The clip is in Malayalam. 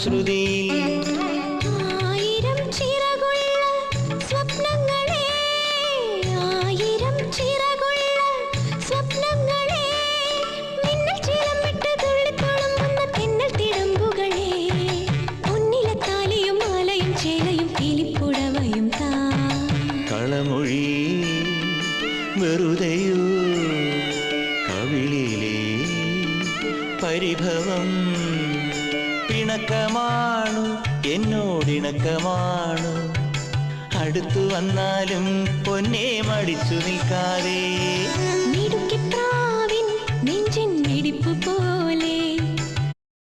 ശ്രുതിയിൽ ആയിരം ചിറകുള്ള സ്വപ്നങ്ങളെ ആയിരം ചിറകുള്ള സ്വപ്നങ്ങളെ മിന്നൽ ചിലമിട്ട് തുള്ളിത്തുളുമ്പുന്ന തെന്നൽ തിടമ്പുകളെ പൊന്നിലെ താലിയും മാലയും ചേലയും കിളിപ്പുടവയും താ കളമൊഴി വെറുതെയോ കവിളിലെ പരിഭവം പിണക്കമാണു എന്നോടിണക്കമാണു അടുത്തു വന്നാലും പൊന്നെ മടിച്ചു നിൽക്കാതെ മിടുക്കിപ്രാവിൻ നെഞ്ചിൻ മിടിപ്പു പോ